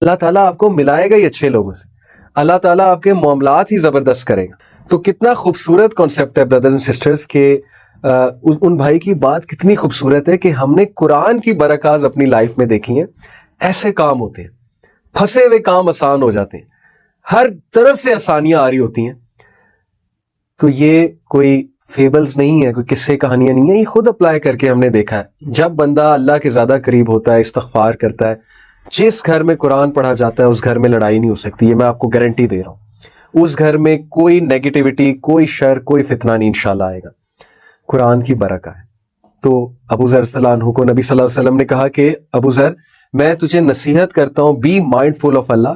اللہ تعالیٰ آپ کو ملائے گا ہی اچھے لوگوں سے, اللہ تعالیٰ آپ کے معاملات ہی زبردست کرے گا. تو کتنا خوبصورت کانسیپٹ ہے بردرز اینڈ سسٹرز کہ ان بھائی کی بات کتنی خوبصورت ہے کہ ہم نے قرآن کی برکات اپنی لائف میں دیکھی ہیں. ایسے کام ہوتے ہیں, پھنسے ہوئے کام آسان ہو جاتے ہیں, ہر طرف سے آسانیاں آ رہی ہوتی ہیں. تو یہ کوئی فیبلز نہیں ہے, کوئی قصے کہانیاں نہیں ہیں, یہ خود اپلائی کر کے ہم نے دیکھا ہے. جب بندہ اللہ کے زیادہ قریب ہوتا ہے, استغفار کرتا ہے, جس گھر میں قرآن پڑھا جاتا ہے اس گھر میں لڑائی نہیں ہو سکتی. یہ میں آپ کو گارنٹی دے رہا ہوں. اس گھر میں کوئی نیگیٹیوٹی, کوئی شر, کوئی فتنہ نہیں انشاءاللہ آئے گا. قرآن کی برکت ہے. تو ابو ذر رضی اللہ عنہ کو نبی صلی اللہ علیہ وسلم نے کہا کہ ابو ذر, میں تجھے نصیحت کرتا ہوں, be mindful of Allah,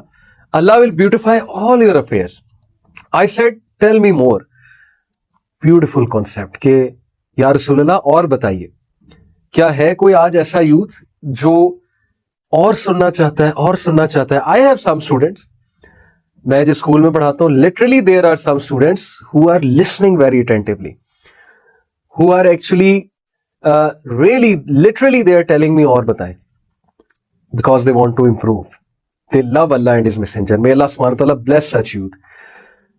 Allah will beautify all your affairs. I said tell me more. Beautiful concept کہ یا رسول اللہ اور بتائیے, کیا ہے کوئی آج ایسا یوتھ جو اور سننا چاہتا ہے, اور سننا چاہتا ہے. آئی ہیو سم اسٹوڈنٹس, میں جس اسکول میں پڑھاتا ہوں, literally there are some students who are listening very attentively, who are actually really literally they are telling me اور بتائیں, because they want to improve. They love Allah and His Messenger. May Allah subhanahu wa ta'ala bless such youth.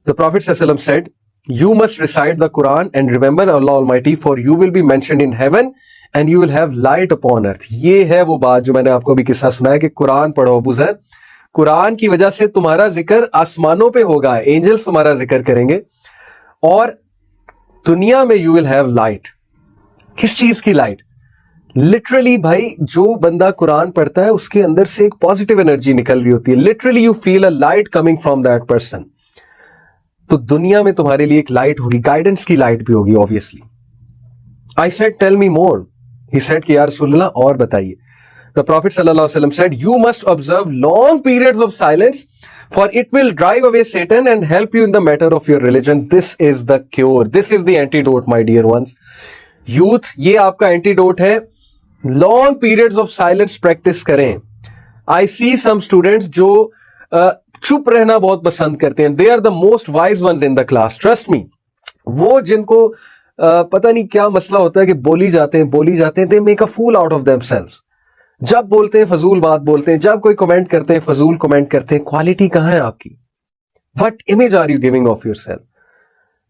The Prophet sallallahu alaihi wasallam said, you must recite the Quran and remember Allah Almighty, for you will be mentioned in heaven and you will have light upon earth. یہ ہے وہ بات جو میں نے آپ کو بھی قصہ سنایا کہ قرآن پڑھو ابو ذر, قرآن کی وجہ سے تمہارا ذکر آسمانوں پہ ہوگا, اینجلز تمہارا ذکر کریں گے, اور دنیا میں یو ول ہیو لائٹ. کس چیز کی لائٹ؟ لٹرلی بھائی, جو بندہ قرآن پڑھتا ہے اس کے اندر سے ایک پازیٹیو انرجی نکل رہی ہوتی ہے. Literally you feel a light coming from that person. تو دنیا میں تمہارے لیے ایک لائٹ ہوگی, گائیڈنس کی لائٹ بھی ہوگی obviously. I said tell me more. He said کہ یا رسول اللہ اور بتائیے. The Prophet صلی اللہ علیہ وسلم said, you must observe long periods of silence, for it will drive away Satan and help you in the matter of your religion. This is the cure. This is the antidote, my dear ones. Youth, یہ آپ کا antidote ہے. Long periods of silence practice کریں. I see some students جو چپ رہنا بہت پسند کرتے ہیں. They are the most wise ones in the class. Trust me. وہ جن کو پتہ نہیں کیا مسئلہ ہوتا ہے کہ بولی جاتے ہیں, they make a fool out of themselves. جب بولتے ہیں فضول بات بولتے ہیں, جب کوئی کمنٹ کرتے ہیں فضول کمنٹ کرتے ہیں. کوالٹی کہاں ہے آپ کی؟ What image are you giving of yourself?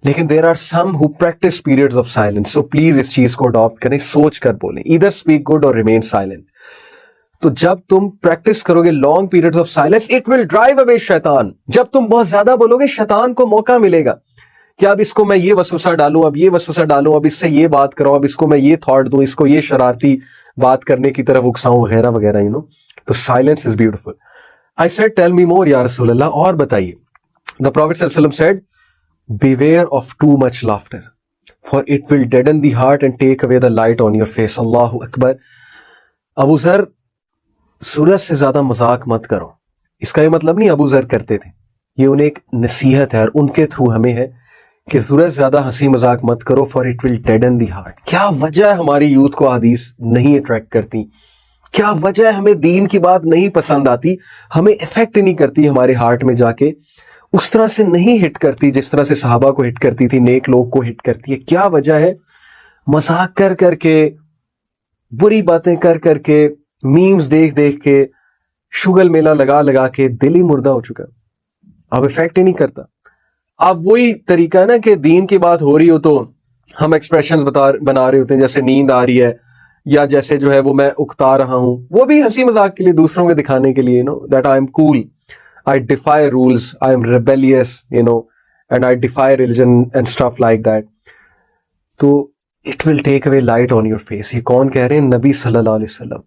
لیکن there are some who practice periods of silence. So please اس چیز کو adopt کریں, سوچ کر بولیں. Either speak good or remain silent. تو جب تم پریکٹس کرو گے long periods of silence, it will drive away شیطان. جب تم بہت زیادہ بولو گے شیطان کو موقع ملے گا کہ اب اس کو میں یہ وسوسہ ڈالوں, اب یہ وسوسہ ڈالوں, اب اس سے یہ بات کروں, اب اس کو میں یہ تھاٹ دوں, اس کو یہ شرارتی بات کرنے کی طرف اکساؤں وغیرہ وغیرہ. تو silence is beautiful. I said tell me more یا رسول اللہ, اور بتائیے. The Prophet صلی اللہ علیہ وسلم said, beware of too much laughter, for it will deaden the heart and take away the light on your face. اللہ اکبر. ابو ذر, سورج سے زیادہ مذاق مت کرو. اس کا یہ مطلب نہیں ابو ذر کرتے تھے, یہ انہیں ایک نصیحت ہے اور ان کے تھرو ہمیں ہے کہ سورج زیادہ ہنسی مذاق مت کرو, for it will deaden the heart. کیا وجہ ہے ہماری یوتھ کو حدیث نہیں اٹریکٹ کرتی؟ کیا وجہ ہے ہمیں دین کی بات نہیں پسند آتی, ہمیں افیکٹ نہیں کرتی ہمارے ہارٹ میں جا کے, اس طرح سے نہیں ہٹ کرتی جس طرح سے صحابہ کو ہٹ کرتی تھی, نیک لوگ کو ہٹ کرتی ہے؟ کیا وجہ ہے؟ مذاق کر کر کے, بری باتیں کر کر کے, میمز دیکھ دیکھ کے, شگل میلہ لگا لگا کے دل ہی مردہ ہو چکا, اب افیکٹ ہی نہیں کرتا. اب وہی طریقہ ہے نا کہ دین کی بات ہو رہی ہو تو ہم ایکسپریشنز بنا رہے ہوتے ہیں, جیسے نیند آ رہی ہے یا جیسے جو ہے وہ میں اکتا رہا ہوں, وہ بھی ہنسی مذاق کے لیے, دوسروں کو دکھانے کے لیے, that I am cool, I defy rules, I am rebellious, and I defy religion and stuff like that. تو it will take away light on your face. یہ کون کہہ رہے ہیں؟ نبی صلی اللہ علیہ وسلم.